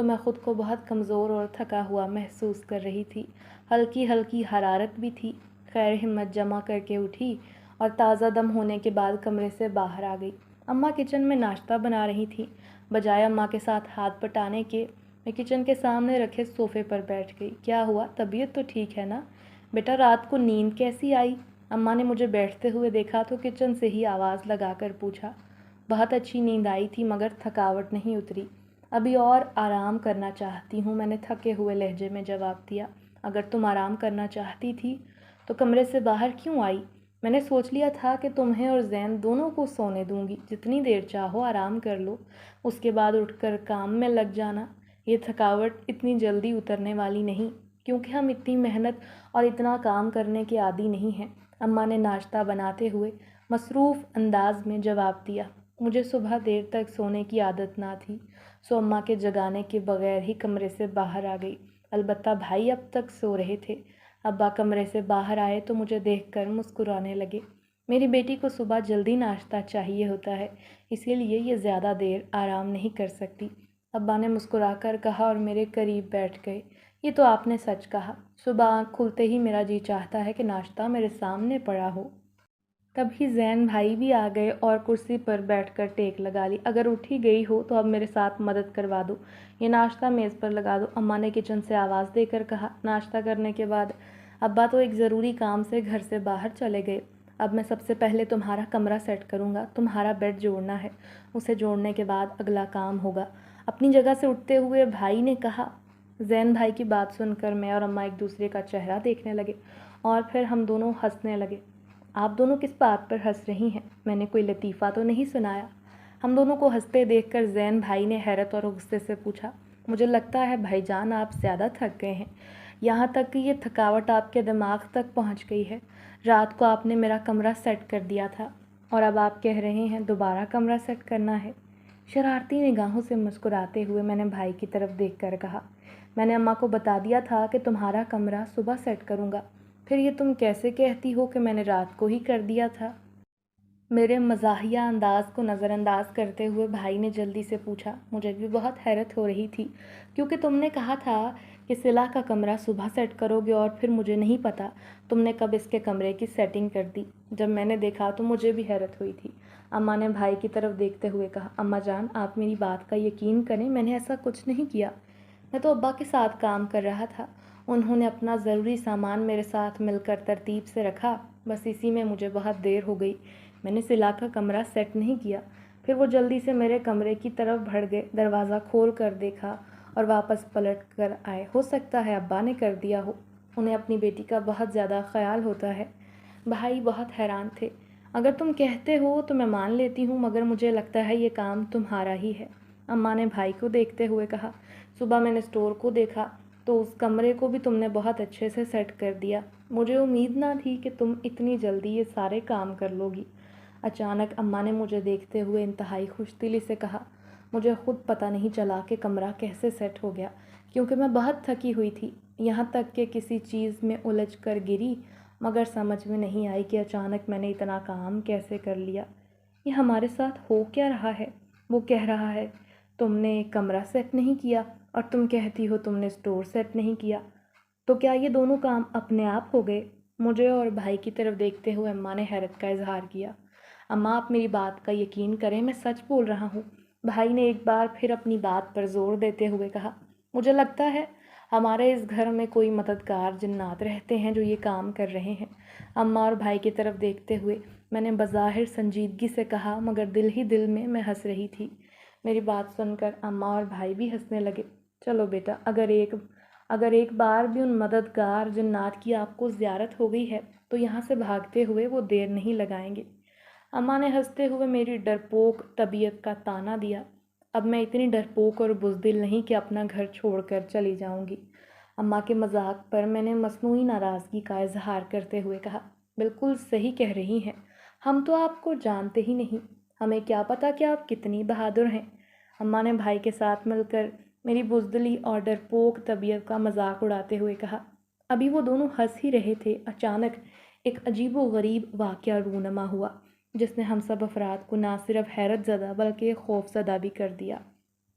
میں خود کو بہت کمزور اور تھکا ہوا محسوس کر رہی تھی، ہلکی ہلکی حرارت بھی تھی۔ خیر ہمت جمع کر کے اٹھی اور تازہ دم ہونے کے بعد کمرے سے باہر آ گئی۔ اماں کچن میں ناشتہ بنا رہی تھیں۔ بجائے اماں کے ساتھ ہاتھ بٹانے کے، میں کچن کے سامنے رکھے صوفے پر بیٹھ گئی۔ کیا ہوا؟ طبیعت تو ٹھیک ہے نا؟ بیٹا رات کو نیند کیسی آئی؟ اماں نے مجھے بیٹھتے ہوئے دیکھا تو کچن سے ہی آواز لگا کر پوچھا۔ بہت اچھی نیند آئی تھی مگر تھکاوٹ نہیں اتری۔ ابھی اور آرام کرنا چاہتی ہوں، میں نے تھکے ہوئے لہجے میں جواب دیا۔ اگر تم آرام کرنا چاہتی تھی تو کمرے سے باہر کیوں آئی؟ میں نے سوچ لیا تھا کہ تمہیں اور زین دونوں کو سونے دوں گی، جتنی دیر چاہو آرام کر لو، اس کے بعد اٹھ کر کام میں لگ جانا۔ یہ تھکاوٹ اتنی جلدی اترنے والی نہیں، کیونکہ ہم اتنی محنت اور اتنا کام کرنے کے عادی نہیں ہیں۔ اماں نے ناشتہ بناتے ہوئے مصروف انداز میں جواب دیا۔ مجھے صبح دیر تک سونے کی عادت نہ تھی، اماں کے جگانے کے بغیر ہی کمرے سے باہر آ گئی۔ البتہ بھائی اب تک سو رہے تھے۔ ابا کمرے سے باہر آئے تو مجھے دیکھ کر مسکرانے لگے۔ میری بیٹی کو صبح جلدی ناشتہ چاہیے ہوتا ہے، اسی لیے یہ زیادہ دیر آرام نہیں کر سکتی۔ ابا نے مسکرا کر کہا اور میرے قریب بیٹھ گئے۔ یہ تو آپ نے سچ کہا، صبح آنکھ کھلتے ہی میرا جی چاہتا ہے کہ ناشتہ میرے سامنے پڑا ہو۔ تبھی زین بھائی بھی آ گئے اور کرسی پر بیٹھ کر ٹیک لگا لی۔ اگر اٹھ ہی گئی ہو تو اب میرے ساتھ مدد کروا دو، یہ ناشتہ میز پر لگا دو، اماں نے کچن سے آواز دے کر کہا۔ ناشتہ کرنے کے بعد ابا تو ایک ضروری کام سے گھر سے باہر چلے گئے۔ اب میں سب سے پہلے تمہارا کمرہ سیٹ کروں گا، تمہارا بیڈ جوڑنا ہے، اسے جوڑنے کے بعد اگلا کام ہوگا، اپنی جگہ سے اٹھتے ہوئے بھائی نے کہا۔ زین بھائی کی بات سن کر میں اور اماں ایک دوسرے کا چہرہ دیکھنے لگے اور پھر ہم دونوں ہنسنے لگے۔ آپ دونوں کس بات پر ہنس رہی ہیں؟ میں نے کوئی لطیفہ تو نہیں سنایا؟ ہم دونوں کو ہنستے دیکھ کر زین بھائی نے حیرت اور غصے سے پوچھا۔ مجھے لگتا ہے بھائی جان آپ زیادہ تھک گئے ہیں، یہاں تک کہ یہ تھکاوٹ آپ کے دماغ تک پہنچ گئی ہے۔ رات کو آپ نے میرا کمرہ سیٹ کر دیا تھا اور اب آپ کہہ رہے ہیں دوبارہ کمرہ سیٹ کرنا ہے۔ شرارتی نگاہوں سے مسکراتے ہوئے میں نے بھائی کی طرف دیکھ کر کہا، میں نے اماں کو بتا دیا تھا کہ تمہارا کمرہ صبح سیٹ کروں گا، پھر یہ تم کیسے کہتی ہو کہ میں نے رات کو ہی کر دیا تھا؟ میرے مزاحیہ انداز کو نظر انداز کرتے ہوئے بھائی نے جلدی سے پوچھا۔ مجھے بھی بہت حیرت ہو رہی تھی، کیونکہ تم نے کہا تھا کہ صلہ کا کمرہ صبح سیٹ کرو گے اور پھر مجھے نہیں پتا تم نے کب اس کے کمرے کی سیٹنگ کر دی۔ جب میں نے دیکھا تو مجھے بھی حیرت ہوئی تھی۔ اماں نے بھائی کی طرف دیکھتے ہوئے کہا، اماں جان آپ میری بات کا یقین کریں، میں نے ایسا کچھ نہیں کیا، میں تو ابا کے ساتھ کام کر رہا تھا، انہوں نے اپنا ضروری سامان میرے ساتھ مل کر ترتیب سے رکھا، بس اسی میں مجھے بہت دیر ہو گئی، میں نے صلہ کا کمرہ سیٹ نہیں کیا۔ پھر وہ جلدی سے میرے کمرے کی طرف بڑھ گئے، دروازہ کھول کر دیکھا اور واپس پلٹ کر آئے۔ ہو سکتا ہے ابا نے کر دیا ہو، انہیں اپنی بیٹی کا بہت زیادہ خیال ہوتا ہے۔ بھائی بہت حیران تھے۔ اگر تم کہتے ہو تو میں مان لیتی ہوں، مگر مجھے لگتا ہے یہ کام تمہارا ہی ہے۔ اماں نے بھائی کو دیکھتے ہوئے کہا، صبح میں نے اسٹور کو دیکھا تو اس کمرے کو بھی تم نے بہت اچھے سے سیٹ کر دیا، مجھے امید نہ تھی کہ تم اتنی جلدی یہ سارے کام کر لو گی۔ اچانک اماں نے مجھے دیکھتے ہوئے انتہائی خوش دلی سے کہا، مجھے خود پتہ نہیں چلا کہ کمرہ کیسے سیٹ ہو گیا، کیونکہ میں بہت تھکی ہوئی تھی، یہاں تک کہ کسی چیز میں الجھ کر گری، مگر سمجھ میں نہیں آئی کہ اچانک میں نے اتنا کام کیسے کر لیا۔ یہ ہمارے ساتھ ہو کیا رہا ہے؟ وہ کہہ رہا ہے تم نے کمرہ سیٹ نہیں کیا اور تم کہتی ہو تم نے اسٹور سیٹ نہیں کیا، تو کیا یہ دونوں کام اپنے آپ ہو گئے؟ مجھے اور بھائی کی طرف دیکھتے ہوئے اماں نے حیرت کا اظہار کیا۔ اماں آپ میری بات کا یقین کریں، میں سچ بول رہا ہوں، بھائی نے ایک بار پھر اپنی بات پر زور دیتے ہوئے کہا۔ مجھے لگتا ہے ہمارے اس گھر میں کوئی مددگار جنات رہتے ہیں جو یہ کام کر رہے ہیں۔ اماں اور بھائی کی طرف دیکھتے ہوئے میں نے بظاہر سنجیدگی سے کہا، مگر دل ہی دل میں ہنس رہی تھی۔ میری بات سن کر اماں اور بھائی بھی ہنسنے لگے۔ چلو بیٹا، اگر ایک بار بھی ان مددگار جنات کی آپ کو زیارت ہو گئی ہے تو یہاں سے بھاگتے ہوئے وہ دیر نہیں لگائیں گے۔ اماں نے ہنستے ہوئے میری ڈرپوک طبیعت کا طعنہ دیا۔ اب میں اتنی ڈرپوک اور بزدل نہیں کہ اپنا گھر چھوڑ کر چلی جاؤں گی۔ اماں کے مذاق پر میں نے مصنوعی ناراضگی کا اظہار کرتے ہوئے کہا، بالکل صحیح کہہ رہی ہیں، ہم تو آپ کو جانتے ہی نہیں، ہمیں کیا پتہ کہ آپ کتنی بہادر ہیں۔ اماں نے بھائی کے ساتھ مل کر میری بزدلی اور ڈرپوک طبیعت کا مذاق اڑاتے ہوئے کہا۔ ابھی وہ دونوں ہنس ہی رہے تھے، اچانک ایک عجیب و غریب واقعہ رونما ہوا، جس نے ہم سب افراد کو نہ صرف حیرت زدہ بلکہ خوف زدہ بھی کر دیا۔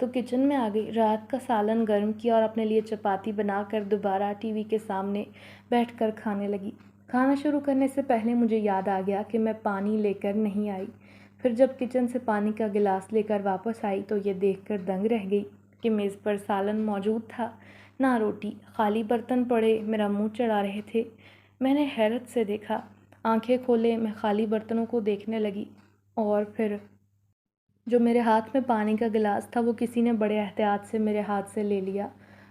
تو کچن میں آ گئی، رات کا سالن گرم کیا اور اپنے لیے چپاتی بنا کر دوبارہ ٹی وی کے سامنے بیٹھ کر کھانے لگی۔ کھانا شروع کرنے سے پہلے مجھے یاد آ گیا کہ میں پانی لے کر نہیں آئی۔ پھر جب کچن سے پانی کا گلاس لے کر واپس آئی تو یہ دیکھ کر دنگ رہ گئی کہ میز پر سالن موجود تھا، نہ روٹی، خالی برتن پڑے میرا منہ چڑھا رہے تھے۔ میں نے حیرت سے دیکھا، آنکھیں کھولے میں خالی برتنوں کو دیکھنے لگی اور پھر جو میرے ہاتھ میں پانی کا گلاس تھا وہ کسی نے بڑے احتیاط سے میرے ہاتھ سے لے لیا۔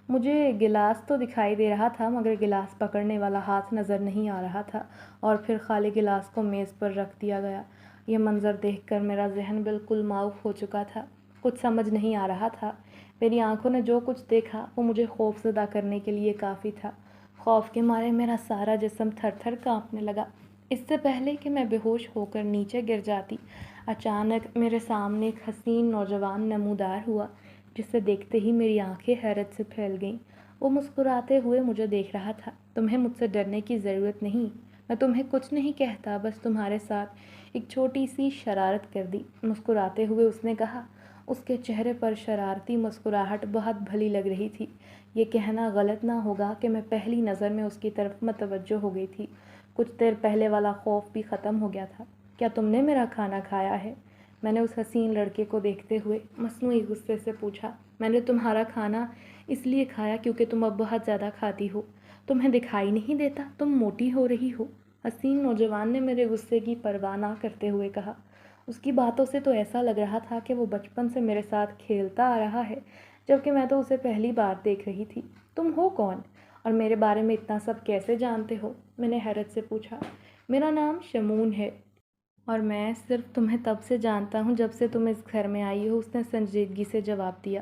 مجھے گلاس تو دکھائی دے رہا تھا مگر گلاس پکڑنے والا ہاتھ نظر نہیں آ رہا تھا، اور پھر خالی گلاس کو میز پر رکھ دیا گیا۔ یہ منظر دیکھ کر میرا ذہن بالکل معاف ہو چکا تھا، کچھ سمجھ نہیں آ رہا تھا۔ میری آنکھوں نے جو کچھ دیکھا وہ مجھے خوف زدہ کرنے کے لیے کافی تھا۔ خوف کے مارے میرا سارا جسم تھر تھر کانپنے لگا۔ اس سے پہلے کہ میں بے ہوش ہو کر نیچے گر جاتی، اچانک میرے سامنے ایک حسین نوجوان نمودار ہوا، جسے دیکھتے ہی میری آنکھیں حیرت سے پھیل گئیں۔ وہ مسکراتے ہوئے مجھے دیکھ رہا تھا۔ تمہیں مجھ سے ڈرنے کی ضرورت نہیں، میں تمہیں کچھ نہیں کہتا، بس تمہارے ساتھ ایک چھوٹی سی شرارت کر دی، مسکراتے ہوئے اس نے کہا۔ اس کے چہرے پر شرارتی مسکراہٹ بہت بھلی لگ رہی تھی۔ یہ کہنا غلط نہ ہوگا کہ میں پہلی نظر میں اس کی طرف متوجہ ہو گئی تھی۔ کچھ دیر پہلے والا خوف بھی ختم ہو گیا تھا۔ کیا تم نے میرا کھانا کھایا ہے؟ میں نے اس حسین لڑکے کو دیکھتے ہوئے مصنوعی غصے سے پوچھا۔ میں نے تمہارا کھانا اس لیے کھایا کیونکہ تم اب بہت زیادہ کھاتی ہو، تمہیں دکھائی نہیں دیتا تم موٹی ہو رہی ہو، حسین نوجوان نے میرے غصے کی پرواہ نہ کرتے ہوئے کہا۔ اس کی باتوں سے تو ایسا لگ رہا تھا کہ وہ بچپن سے میرے ساتھ کھیلتا آ رہا ہے، جبکہ میں تو اسے پہلی بار دیکھ رہی تھی۔ تم ہو کون اور میرے بارے میں اتنا سب کیسے جانتے ہو؟ میں نے حیرت سے پوچھا۔ میرا نام شمون ہے اور میں صرف تمہیں تب سے جانتا ہوں جب سے تم اس گھر میں آئی ہو، اس نے سنجیدگی سے جواب دیا۔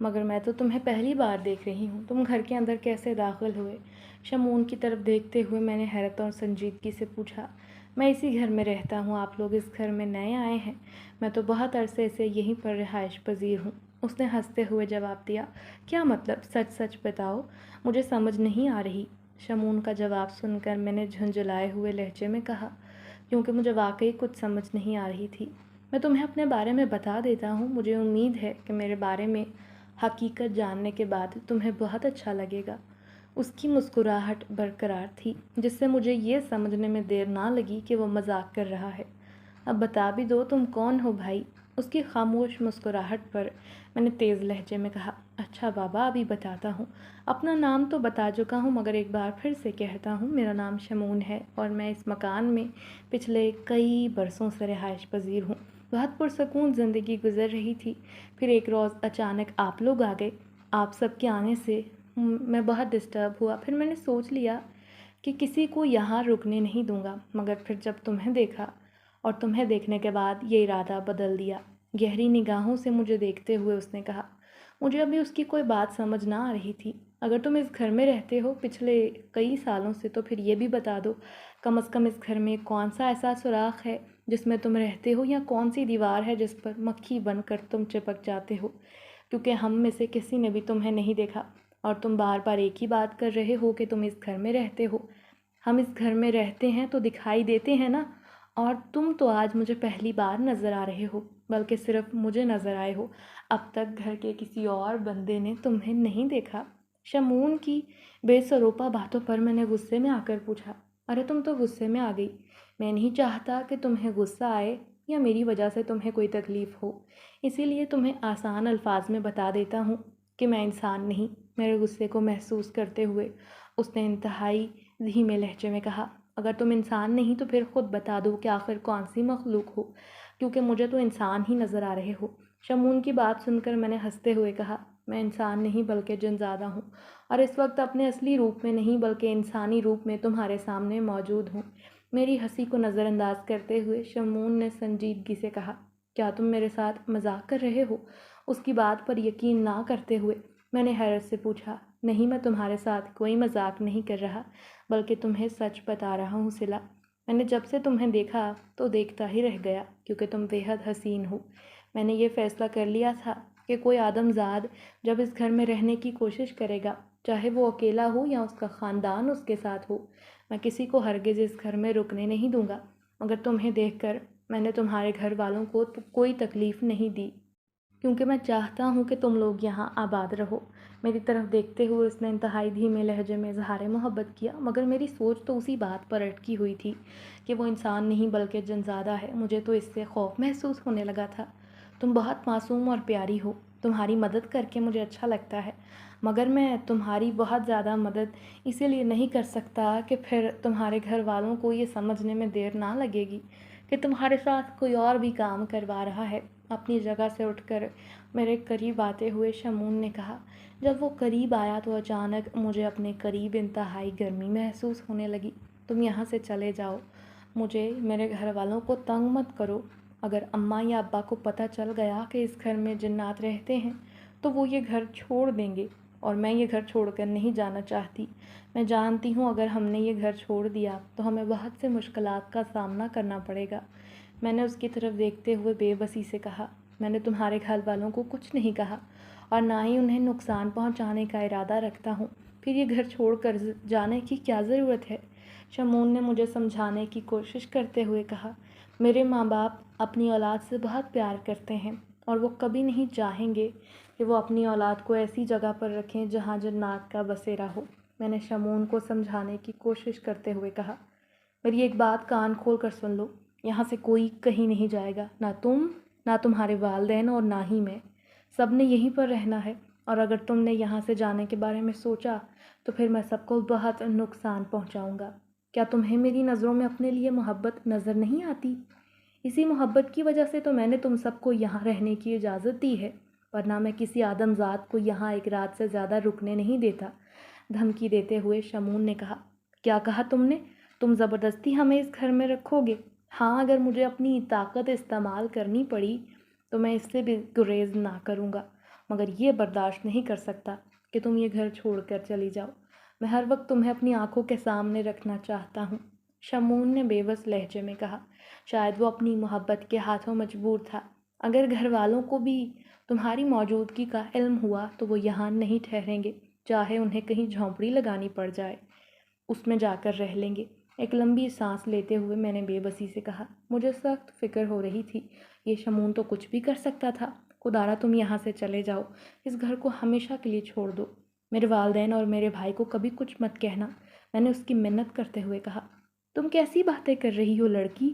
مگر میں تو تمہیں پہلی بار دیکھ رہی ہوں، تم گھر کے اندر کیسے داخل ہوئے؟ شمون کی طرف دیکھتے ہوئے میں نے حیرت اور سنجیدگی سے پوچھا۔ میں اسی گھر میں رہتا ہوں، آپ لوگ اس گھر میں نئے آئے ہیں، میں تو بہت عرصے سے یہیں پر رہائش پذیر ہوں، اس نے ہنستے ہوئے جواب دیا۔ کیا مطلب؟ سچ سچ بتاؤ، مجھے سمجھ نہیں آ رہی۔ شمون کا جواب سن کر میں نے جھنجھلائے ہوئے لہجے میں کہا، کیونکہ مجھے واقعی کچھ سمجھ نہیں آ رہی تھی۔ میں تمہیں اپنے بارے میں بتا دیتا ہوں، مجھے امید ہے کہ میرے بارے میں حقیقت جاننے کے بعد تمہیں بہت اچھا لگے گا۔ اس کی مسکراہٹ برقرار تھی، جس سے مجھے یہ سمجھنے میں دیر نہ لگی کہ وہ مذاق کر رہا ہے۔ اب بتا بھی دو تم کون ہو بھائی؟ اس کی خاموش مسکراہٹ پر میں نے تیز لہجے میں کہا۔ اچھا بابا، ابھی بتاتا ہوں، اپنا نام تو بتا چکا ہوں مگر ایک بار پھر سے کہتا ہوں، میرا نام شمون ہے اور میں اس مکان میں پچھلے کئی برسوں سے رہائش پذیر ہوں۔ بہت پرسکون زندگی گزر رہی تھی، پھر ایک روز اچانک آپ لوگ آ گئے۔ آپ سب کے آنے سے میں بہت ڈسٹرب ہوا، پھر میں نے سوچ لیا کہ کسی کو یہاں رکنے نہیں دوں گا، مگر پھر جب تمہیں دیکھا اور تمہیں دیکھنے کے بعد یہ ارادہ بدل دیا۔ گہری نگاہوں سے مجھے دیکھتے ہوئے اس نے کہا۔ مجھے ابھی اس کی کوئی بات سمجھ نہ آ رہی تھی۔ اگر تم اس گھر میں رہتے ہو پچھلے کئی سالوں سے تو پھر یہ بھی بتا دو، کم از کم اس گھر میں کون سا ایسا سوراخ ہے جس میں تم رہتے ہو، یا کون سی دیوار ہے جس پر مکھی بن کر تم چپک جاتے ہو، کیونکہ ہم میں سے کسی نے بھی تمہیں نہیں دیکھا اور تم بار بار ایک ہی بات کر رہے ہو کہ تم اس گھر میں رہتے ہو۔ ہم اس گھر میں رہتے ہیں تو دکھائی دیتے ہیں نا، اور تم تو آج مجھے پہلی بار نظر آ رہے ہو، بلکہ صرف مجھے نظر آئے ہو، اب تک گھر کے کسی اور بندے نے تمہیں نہیں دیکھا۔ شمون کی بے سروپا باتوں پر میں نے غصے میں آ کر پوچھا۔ ارے تم تو غصے میں آ گئی، میں نہیں چاہتا کہ تمہیں غصہ آئے یا میری وجہ سے تمہیں کوئی تکلیف ہو، اسی لیے تمہیں آسان الفاظ میں بتا دیتا ہوں کہ میں انسان نہیں۔ میرے غصے کو محسوس کرتے ہوئے اس نے انتہائی دھیمے لہجے میں کہا۔ اگر تم انسان نہیں تو پھر خود بتا دو کہ آخر کون سی مخلوق ہو، کیونکہ مجھے تو انسان ہی نظر آ رہے ہو۔ شمون کی بات سن کر میں نے ہنستے ہوئے کہا، میں انسان نہیں بلکہ جنزادہ ہوں، اور اس وقت اپنے اصلی روپ میں نہیں بلکہ انسانی روپ میں تمہارے سامنے موجود ہوں۔ میری ہنسی کو نظر انداز کرتے ہوئے شمون نے سنجیدگی سے کہا، کیا تم میرے ساتھ مذاق کر رہے ہو؟ اس کی بات پر یقین نہ کرتے ہوئے میں نے حیرت سے پوچھا۔ نہیں، میں تمہارے ساتھ کوئی مذاق نہیں کر رہا، بلکہ تمہیں سچ بتا رہا ہوں صلہ۔ میں نے جب سے تمہیں دیکھا تو دیکھتا ہی رہ گیا، کیونکہ تم بے حد حسین ہو۔ میں نے یہ فیصلہ کر لیا تھا کہ کوئی آدم زاد جب اس گھر میں رہنے کی کوشش کرے گا، چاہے وہ اکیلا ہو یا اس کا خاندان اس کے ساتھ ہو، میں کسی کو ہرگز اس گھر میں رکنے نہیں دوں گا۔ مگر تمہیں دیکھ کر میں نے تمہارے گھر والوں کو کوئی تکلیف نہیں دی۔ کیونکہ میں چاہتا ہوں کہ تم لوگ یہاں آباد رہو۔ میری طرف دیکھتے ہوئے اس نے انتہائی دھیمے لہجے میں اظہار محبت کیا، مگر میری سوچ تو اسی بات پر اٹکی ہوئی تھی کہ وہ انسان نہیں بلکہ جنزادہ ہے۔ مجھے تو اس سے خوف محسوس ہونے لگا تھا۔ تم بہت معصوم اور پیاری ہو، تمہاری مدد کر کے مجھے اچھا لگتا ہے، مگر میں تمہاری بہت زیادہ مدد اسی لیے نہیں کر سکتا کہ پھر تمہارے گھر والوں کو یہ سمجھنے میں دیر نہ لگے گی کہ تمہارے ساتھ کوئی اور بھی کام کروا رہا ہے۔ اپنی جگہ سے اٹھ کر میرے قریب آتے ہوئے شمون نے کہا۔ جب وہ قریب آیا تو اچانک مجھے اپنے قریب انتہائی گرمی محسوس ہونے لگی۔ تم یہاں سے چلے جاؤ، مجھے میرے گھر والوں کو تنگ مت کرو۔ اگر اماں یا ابا کو پتہ چل گیا کہ اس گھر میں جنات رہتے ہیں تو وہ یہ گھر چھوڑ دیں گے، اور میں یہ گھر چھوڑ کر نہیں جانا چاہتی۔ میں جانتی ہوں اگر ہم نے یہ گھر چھوڑ دیا تو ہمیں بہت سے مشکلات کا سامنا کرنا پڑے گا۔ میں نے اس کی طرف دیکھتے ہوئے بے بسی سے کہا، میں نے تمہارے گھر والوں کو کچھ نہیں کہا اور نہ ہی انہیں نقصان پہنچانے کا ارادہ رکھتا ہوں، پھر یہ گھر چھوڑ کر جانے کی کیا ضرورت ہے؟ شمون نے مجھے سمجھانے کی کوشش کرتے ہوئے کہا، میرے ماں باپ اپنی اولاد سے بہت پیار کرتے ہیں اور وہ کبھی نہیں چاہیں گے کہ وہ اپنی اولاد کو ایسی جگہ پر رکھیں جہاں جنات کا بسیرا ہو۔ میں نے شمون کو سمجھانے کی کوشش کرتے ہوئے کہا، میری ایک بات کان کھول کر سن لو، یہاں سے کوئی کہیں نہیں جائے گا، نہ تم، نہ تمہارے والدین اور نہ ہی میں۔ سب نے یہیں پر رہنا ہے، اور اگر تم نے یہاں سے جانے کے بارے میں سوچا تو پھر میں سب کو بہت نقصان پہنچاؤں گا۔ کیا تمہیں میری نظروں میں اپنے لیے محبت نظر نہیں آتی؟ اسی محبت کی وجہ سے تو میں نے تم سب کو یہاں رہنے کی اجازت دی ہے، ورنہ میں کسی آدم ذات کو یہاں ایک رات سے زیادہ رکنے نہیں دیتا۔ دھمکی دیتے ہوئے شمون نے کہا، کیا کہا تم نے؟ تم زبردستی ہمیں اس گھر میں رکھو گے؟ ہاں، اگر مجھے اپنی طاقت استعمال کرنی پڑی تو میں اس سے بھی گریز نہ کروں گا، مگر یہ برداشت نہیں کر سکتا کہ تم یہ گھر چھوڑ کر چلی جاؤ۔ میں ہر وقت تمہیں اپنی آنکھوں کے سامنے رکھنا چاہتا ہوں۔ شمون نے بے بس لہجے میں کہا۔ شاید وہ اپنی محبت کے ہاتھوں مجبور تھا۔ اگر گھر والوں کو بھی تمہاری موجودگی کا علم ہوا تو وہ یہاں نہیں ٹھہریں گے، چاہے انہیں کہیں جھونپڑی لگانی پڑ جائے، اس میں جا کر رہ لیں گے۔ ایک لمبی سانس لیتے ہوئے میں نے بے بسی سے کہا، مجھے سخت فکر ہو رہی تھی، یہ شمون تو کچھ بھی کر سکتا تھا۔ خدارا تم یہاں سے چلے جاؤ، اس گھر کو ہمیشہ کے لیے چھوڑ دو۔ میرے والدین اور میرے بھائی کو کبھی کچھ مت کہنا، میں نے اس کی منت کرتے ہوئے کہا۔ تم کیسی باتیں کر رہی ہو لڑکی؟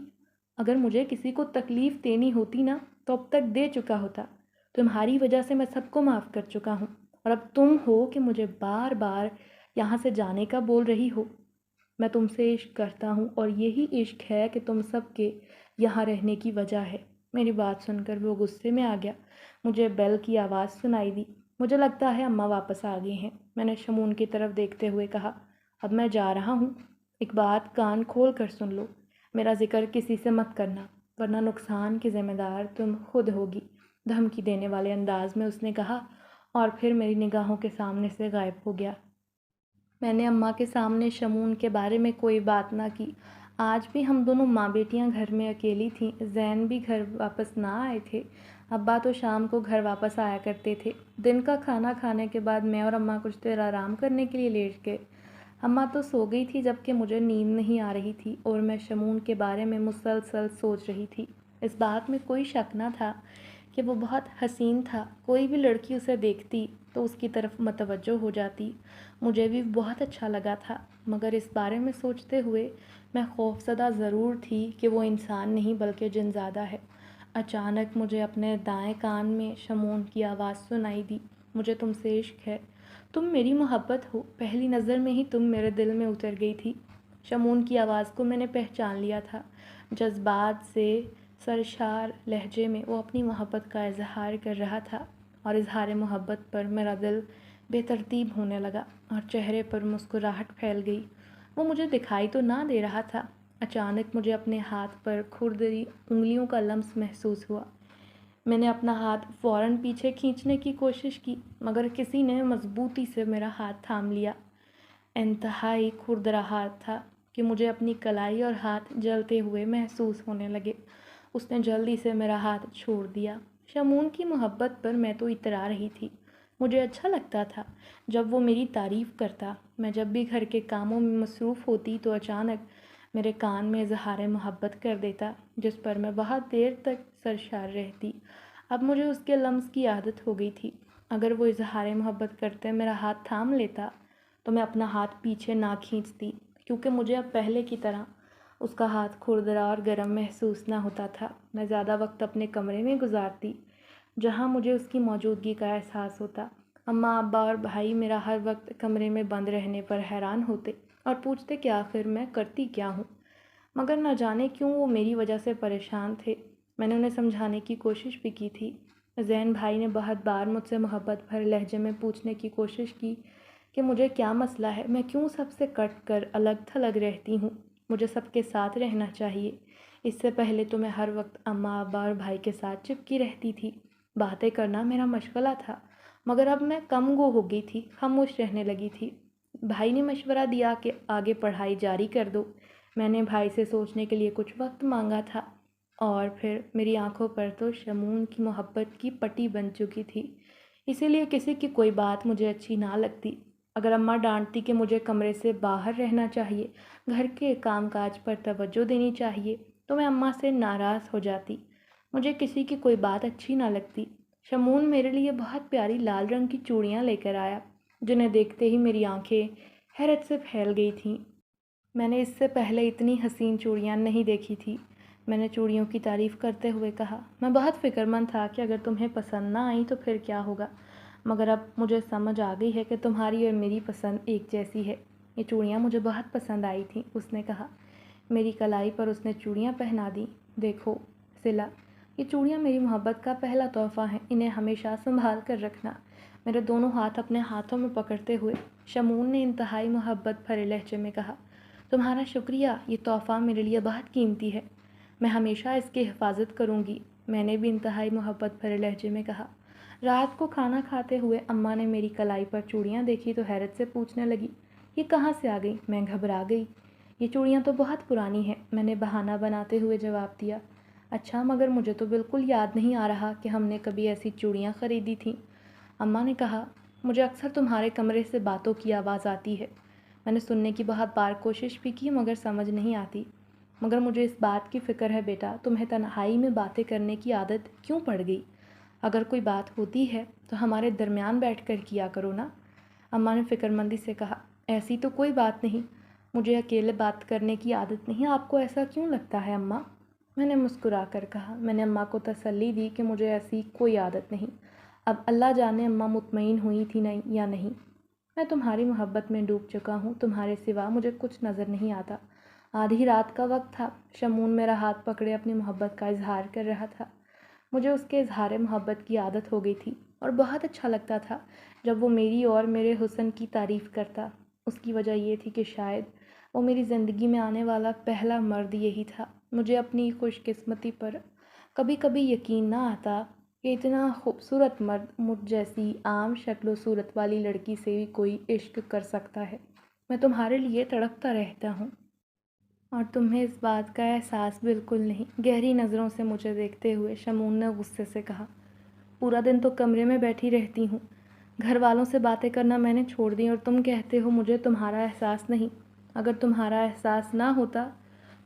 اگر مجھے کسی کو تکلیف دینی ہوتی نا تو اب تک دے چکا ہوتا۔ تمہاری وجہ سے میں سب کو معاف کر چکا ہوں، اور اب تم ہو کہ مجھے بار بار یہاں سے جانے کا بول رہی ہو۔ میں تم سے عشق کرتا ہوں اور یہی عشق ہے کہ تم سب کے یہاں رہنے کی وجہ ہے۔ میری بات سن کر وہ غصے میں آ گیا۔ مجھے بیل کی آواز سنائی دی۔ مجھے لگتا ہے اماں واپس آ گئی ہیں۔ میں نے شمون کی طرف دیکھتے ہوئے کہا، اب میں جا رہا ہوں۔ ایک بات کان کھول کر سن لو، میرا ذکر کسی سے مت کرنا، ورنہ نقصان کی ذمہ دار تم خود ہوگی، دھمکی دینے والے انداز میں اس نے کہا، اور پھر میری نگاہوں کے سامنے سے غائب ہو گیا۔ میں نے اماں کے سامنے شمون کے بارے میں کوئی بات نہ کی۔ آج بھی ہم دونوں ماں بیٹیاں گھر میں اکیلی تھیں۔ زین بھی گھر واپس نہ آئے تھے۔ ابا تو شام کو گھر واپس آیا کرتے تھے۔ دن کا کھانا کھانے کے بعد میں اور اماں کچھ دیر آرام کرنے کے لیے لیٹ گئے۔ اماں تو سو گئی تھی جبکہ مجھے نیند نہیں آ رہی تھی اور میں شمون کے بارے میں مسلسل سوچ رہی تھی۔ اس بات میں کوئی شک نہ تھا کہ وہ بہت حسین تھا، کوئی بھی لڑکی اسے دیکھتی تو اس کی طرف متوجہ ہو جاتی۔ مجھے بھی بہت اچھا لگا تھا، مگر اس بارے میں سوچتے ہوئے میں خوفزدہ ضرور تھی کہ وہ انسان نہیں بلکہ جنزادہ ہے۔ اچانک مجھے اپنے دائیں کان میں شمون کی آواز سنائی دی، مجھے تم سے عشق ہے، تم میری محبت ہو، پہلی نظر میں ہی تم میرے دل میں اتر گئی تھی۔ شمون کی آواز کو میں نے پہچان لیا تھا۔ جذبات سے سرشار لہجے میں وہ اپنی محبت کا اظہار کر رہا تھا، اور اظہار محبت پر میرا دل بے ترتیب ہونے لگا اور چہرے پر مسکراہٹ پھیل گئی۔ وہ مجھے دکھائی تو نہ دے رہا تھا۔ اچانک مجھے اپنے ہاتھ پر کھردری انگلیوں کا لمس محسوس ہوا۔ میں نے اپنا ہاتھ فوراً پیچھے کھینچنے کی کوشش کی، مگر کسی نے مضبوطی سے میرا ہاتھ تھام لیا۔ انتہائی کھردرا ہاتھ تھا کہ مجھے اپنی کلائی اور ہاتھ جلتے ہوئے محسوس ہونے لگے۔ اس نے جلدی سے میرا ہاتھ چھوڑ دیا۔ شمون کی محبت پر میں تو اترا رہی تھی۔ مجھے اچھا لگتا تھا جب وہ میری تعریف کرتا۔ میں جب بھی گھر کے کاموں میں مصروف ہوتی تو اچانک میرے کان میں اظہار محبت کر دیتا، جس پر میں بہت دیر تک سرشار رہتی۔ اب مجھے اس کے لمس کی عادت ہو گئی تھی۔ اگر وہ اظہار محبت کرتے میرا ہاتھ تھام لیتا تو میں اپنا ہاتھ پیچھے نہ کھینچتی، کیونکہ مجھے اب پہلے کی طرح اس کا ہاتھ کھردرا اور گرم محسوس نہ ہوتا تھا۔ میں زیادہ وقت اپنے کمرے میں گزارتی جہاں مجھے اس کی موجودگی کا احساس ہوتا۔ اماں، ابا اور بھائی میرا ہر وقت کمرے میں بند رہنے پر حیران ہوتے اور پوچھتے کہ آخر میں کرتی کیا ہوں، مگر نہ جانے کیوں وہ میری وجہ سے پریشان تھے۔ میں نے انہیں سمجھانے کی کوشش بھی کی تھی۔ زین بھائی نے بہت بار مجھ سے محبت بھرے لہجے میں پوچھنے کی کوشش کی کہ مجھے کیا مسئلہ ہے، میں کیوں سب سے کٹ کر الگ تھلگ رہتی ہوں، مجھے سب کے ساتھ رہنا چاہیے۔ اس سے پہلے تو میں ہر وقت اماں، ابا اور بھائی کے ساتھ چپکی رہتی تھی۔ باتیں کرنا میرا مشغلہ تھا، مگر اب میں کم گو ہو گئی تھی، خاموش رہنے لگی تھی۔ بھائی نے مشورہ دیا کہ آگے پڑھائی جاری کر دو۔ میں نے بھائی سے سوچنے کے لیے کچھ وقت مانگا تھا، اور پھر میری آنکھوں پر تو شمون کی محبت کی پٹی بن چکی تھی، اسی لیے کسی کی کوئی بات مجھے اچھی نہ لگتی۔ اگر اماں ڈانٹتی کہ مجھے کمرے سے باہر رہنا چاہیے، گھر کے کام کاج پر توجہ دینی چاہیے، تو میں اماں سے ناراض ہو جاتی۔ مجھے کسی کی کوئی بات اچھی نہ لگتی۔ شمون میرے لیے بہت پیاری لال رنگ کی چوڑیاں لے کر آیا، جنہیں دیکھتے ہی میری آنکھیں حیرت سے پھیل گئی تھیں۔ میں نے اس سے پہلے اتنی حسین چوڑیاں نہیں دیکھی تھی۔ میں نے چوڑیوں کی تعریف کرتے ہوئے کہا، میں بہت فکر مند تھا کہ اگر تمہیں پسند نہ آئیں تو پھر کیا ہوگا، مگر اب مجھے سمجھ آ گئی ہے کہ تمہاری اور میری پسند ایک جیسی ہے۔ یہ چوڑیاں مجھے بہت پسند آئی تھیں، اس نے کہا۔ میری کلائی پر اس نے چوڑیاں پہنا دیں۔ دیکھو صلہ، یہ چوڑیاں میری محبت کا پہلا تحفہ ہیں، انہیں ہمیشہ سنبھال کر رکھنا۔ میرے دونوں ہاتھ اپنے ہاتھوں میں پکڑتے ہوئے شمون نے انتہائی محبت بھرے لہجے میں کہا، تمہارا شکریہ، یہ تحفہ میرے لیے بہت قیمتی ہے، میں ہمیشہ اس کی حفاظت کروں گی۔ میں نے بھی انتہائی محبت بھرے لہجے میں کہا۔ رات کو کھانا کھاتے ہوئے اماں نے میری کلائی پر چوڑیاں دیکھی تو حیرت سے پوچھنے لگی، یہ کہاں سے آ گئی؟ میں گھبرا گئی۔ یہ چوڑیاں تو بہت پرانی ہیں، میں نے بہانہ بناتے ہوئے جواب دیا۔ اچھا، مگر مجھے تو بالکل یاد نہیں آ رہا کہ ہم نے کبھی ایسی چوڑیاں خریدی تھیں۔ اماں نے کہا، مجھے اکثر تمہارے کمرے سے باتوں کی آواز آتی ہے۔ میں نے سننے کی بہت بار کوشش بھی کی مگر سمجھ نہیں آتی۔ مگر مجھے اس بات کی فکر ہے بیٹا، تمہیں تنہائی میں باتیں کرنے کی عادت کیوں پڑ گئی؟ اگر کوئی بات ہوتی ہے تو ہمارے درمیان بیٹھ کر کیا کرو نا۔ اماں نے فکر مندی سے کہا، ایسی تو کوئی بات نہیں، مجھے اکیلے بات کرنے کی عادت نہیں، آپ کو ایسا کیوں لگتا ہے اماں؟ میں نے مسکرا کر کہا۔ میں نے اماں کو تسلی دی کہ مجھے ایسی کوئی عادت نہیں۔ اب اللہ جانے اماں مطمئن ہوئی تھی یا نہیں۔ میں تمہاری محبت میں ڈوب چکا ہوں، تمہارے سوا مجھے کچھ نظر نہیں آتا۔ آدھی رات کا وقت تھا، شمون میرا ہاتھ پکڑے اپنی محبت کا اظہار کر رہا تھا۔ مجھے اس کے اظہار محبت کی عادت ہو گئی تھی اور بہت اچھا لگتا تھا جب وہ میری اور میرے حسن کی تعریف کرتا۔ اس کی وجہ یہ تھی کہ شاید وہ میری زندگی میں آنے والا پہلا مرد یہی تھا۔ مجھے اپنی خوش قسمتی پر کبھی کبھی یقین نہ آتا کہ اتنا خوبصورت مرد مجھ جیسی عام شکل و صورت والی لڑکی سے بھی کوئی عشق کر سکتا ہے۔ میں تمہارے لیے تڑپتا رہتا ہوں اور تمہیں اس بات کا احساس بالکل نہیں۔ گہری نظروں سے مجھے دیکھتے ہوئے شمون نے غصے سے کہا، پورا دن تو کمرے میں بیٹھی رہتی ہوں، گھر والوں سے باتیں کرنا میں نے چھوڑ دی اور تم کہتے ہو مجھے تمہارا احساس نہیں۔ اگر تمہارا احساس نہ ہوتا،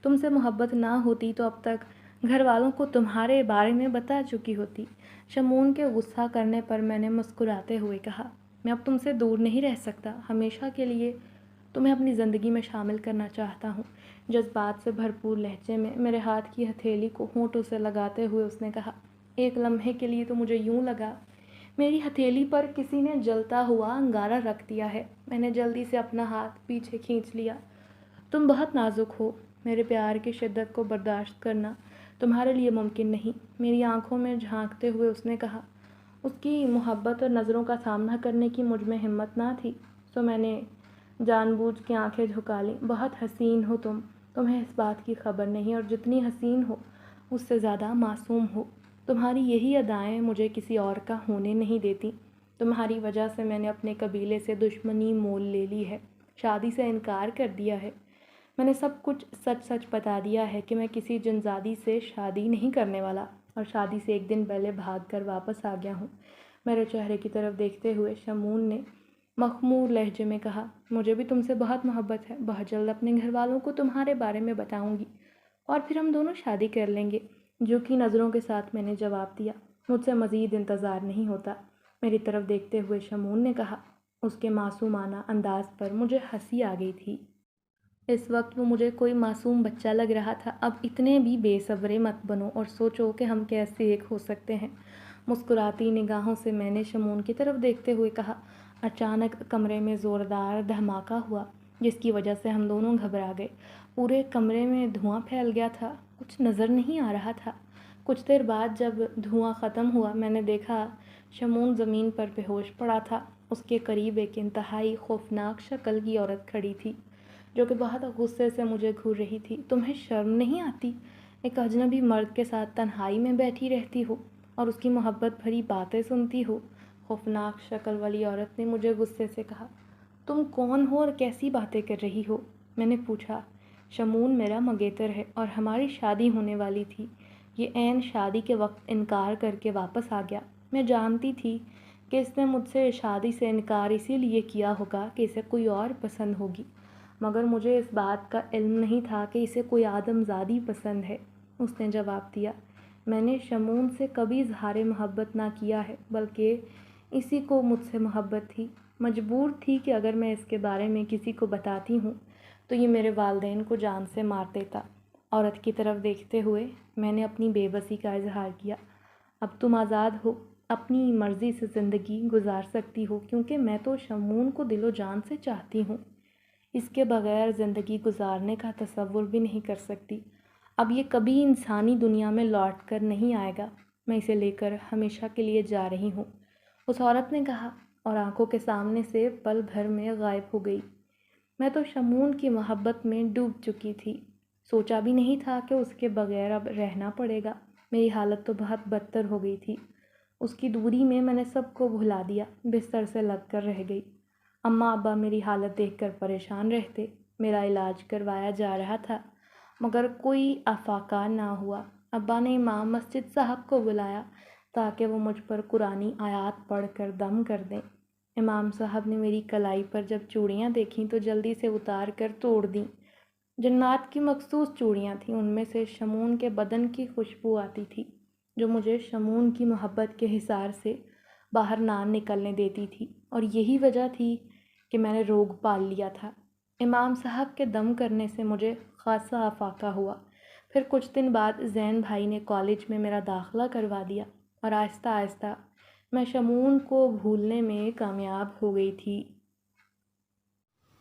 تم سے محبت نہ ہوتی تو اب تک گھر والوں کو تمہارے بارے میں بتا چکی ہوتی۔ شمون کے غصہ کرنے پر میں نے مسکراتے ہوئے کہا، میں اب تم سے دور نہیں رہ سکتا، ہمیشہ کے لیے تمہیں اپنی زندگی میں شامل کرنا چاہتا ہوں۔ جذبات سے بھرپور لہجے میں میرے ہاتھ کی ہتھیلی کو ہونٹوں سے لگاتے ہوئے اس نے کہا، ایک لمحے کے لیے تو مجھے یوں لگا میری ہتھیلی پر کسی نے جلتا ہوا انگارہ رکھ دیا ہے۔ میں نے جلدی سے اپنا ہاتھ پیچھے کھینچ لیا۔ تم بہت نازک ہو، میرے پیار کی شدت کو برداشت کرنا تمہارے لیے ممکن نہیں۔ میری آنکھوں میں جھانکتے ہوئے اس نے کہا۔ اس کی محبت اور نظروں کا سامنا کرنے کی مجھ میں ہمت نہ تھی، تو میں نے جان بوجھ کے آنکھیں جھکا لیں۔ بہت حسین ہو تم، تمہیں اس بات کی خبر نہیں، اور جتنی حسین ہو اس سے زیادہ معصوم ہو۔ تمہاری یہی ادائیں مجھے کسی اور کا ہونے نہیں دیتی۔ تمہاری وجہ سے میں نے اپنے قبیلے سے دشمنی مول لے لی ہے، شادی سے انکار کر دیا ہے۔ میں نے سب کچھ سچ سچ بتا دیا ہے کہ میں کسی جنزادی سے شادی نہیں کرنے والا، اور شادی سے ایک دن پہلے بھاگ کر واپس آ گیا ہوں۔ میرے چہرے کی طرف دیکھتے ہوئے شمون نے مخمور لہجے میں کہا، مجھے بھی تم سے بہت محبت ہے، بہت جلد اپنے گھر والوں کو تمہارے بارے میں بتاؤں گی اور پھر ہم دونوں شادی کر لیں گے۔ جو کی نظروں کے ساتھ میں نے جواب دیا، مجھ سے مزید انتظار نہیں ہوتا، میری طرف دیکھتے ہوئے شمون نے کہا۔ اس کے معصومانہ انداز پر مجھے ہنسی آ گئی تھی۔ اس وقت وہ مجھے کوئی معصوم بچہ لگ رہا تھا۔ اب اتنے بھی بے صبرے مت بنو اور سوچو کہ ہم کیسے ایک ہو سکتے ہیں۔ مسکراتی نگاہوں سے میں نے شمون کی طرف دیکھتے ہوئے کہا۔ اچانک کمرے میں زوردار دھماکہ ہوا جس کی وجہ سے ہم دونوں گھبرا گئے۔ پورے کمرے میں دھواں پھیل گیا تھا، کچھ نظر نہیں آ رہا تھا۔ کچھ دیر بعد جب دھواں ختم ہوا میں نے دیکھا شمون زمین پر بے ہوش پڑا تھا۔ اس کے قریب ایک انتہائی خوفناک شکل کی عورت کھڑی تھی جو کہ بہت غصے سے مجھے گھور رہی تھی۔ تمہیں شرم نہیں آتی؟ ایک اجنبی مرد کے ساتھ تنہائی میں بیٹھی رہتی ہو اور اس کی محبت بھری باتیں سنتی ہو، خوفناک شکل والی عورت نے مجھے غصے سے کہا۔ تم کون ہو اور کیسی باتیں کر رہی ہو؟ میں نے پوچھا۔ شمون میرا منگیتر ہے اور ہماری شادی ہونے والی تھی۔ یہ عین شادی کے وقت انکار کر کے واپس آ گیا۔ میں جانتی تھی کہ اس نے مجھ سے شادی سے انکار اسی لیے کیا ہوگا کہ اسے کوئی اور پسند ہوگی، مگر مجھے اس بات کا علم نہیں تھا کہ اسے کوئی آدم زادی پسند ہے۔ اس نے جواب دیا، میں نے شمون سے کبھی اظہار محبت نہ کیا ہے، بلکہ اسی کو مجھ سے محبت تھی۔ مجبور تھی کہ اگر میں اس کے بارے میں کسی کو بتاتی ہوں تو یہ میرے والدین کو جان سے مار دیتا۔ عورت کی طرف دیکھتے ہوئے میں نے اپنی بے بسی کا اظہار کیا۔ اب تم آزاد ہو، اپنی مرضی سے زندگی گزار سکتی ہو، کیونکہ میں تو شمون کو دل و جان سے چاہتی ہوں۔ اس کے بغیر زندگی گزارنے کا تصور بھی نہیں کر سکتی۔ اب یہ کبھی انسانی دنیا میں لوٹ کر نہیں آئے گا۔ میں اسے لے کر ہمیشہ کے لیے جا رہی ہوں، اس عورت نے کہا اور آنکھوں کے سامنے سے پل بھر میں غائب ہو گئی۔ میں تو شمون کی محبت میں ڈوب چکی تھی، سوچا بھی نہیں تھا کہ اس کے بغیر اب رہنا پڑے گا۔ میری حالت تو بہت بدتر ہو گئی تھی۔ اس کی دوری میں نے سب کو بھلا دیا، بستر سے لگ کر رہ گئی۔ اماں ابا میری حالت دیکھ کر پریشان رہتے۔ میرا علاج کروایا جا رہا تھا مگر کوئی افاقہ نہ ہوا۔ ابا نے امام مسجد صاحب کو بلایا تاکہ وہ مجھ پر قرآنی آیات پڑھ کر دم کر دیں۔ امام صاحب نے میری کلائی پر جب چوڑیاں دیکھیں تو جلدی سے اتار کر توڑ دیں۔ جنات کی مخصوص چوڑیاں تھیں، ان میں سے شمون کے بدن کی خوشبو آتی تھی جو مجھے شمون کی محبت کے حصار سے باہر نہ نکلنے دیتی تھی، اور یہی وجہ تھی کہ میں نے روگ پال لیا تھا۔ امام صاحب کے دم کرنے سے مجھے خاصا افاقہ ہوا۔ پھر کچھ دن بعد زین بھائی نے کالج میں میرا داخلہ کروا دیا اور آہستہ آہستہ میں شمون کو بھولنے میں کامیاب ہو گئی تھی۔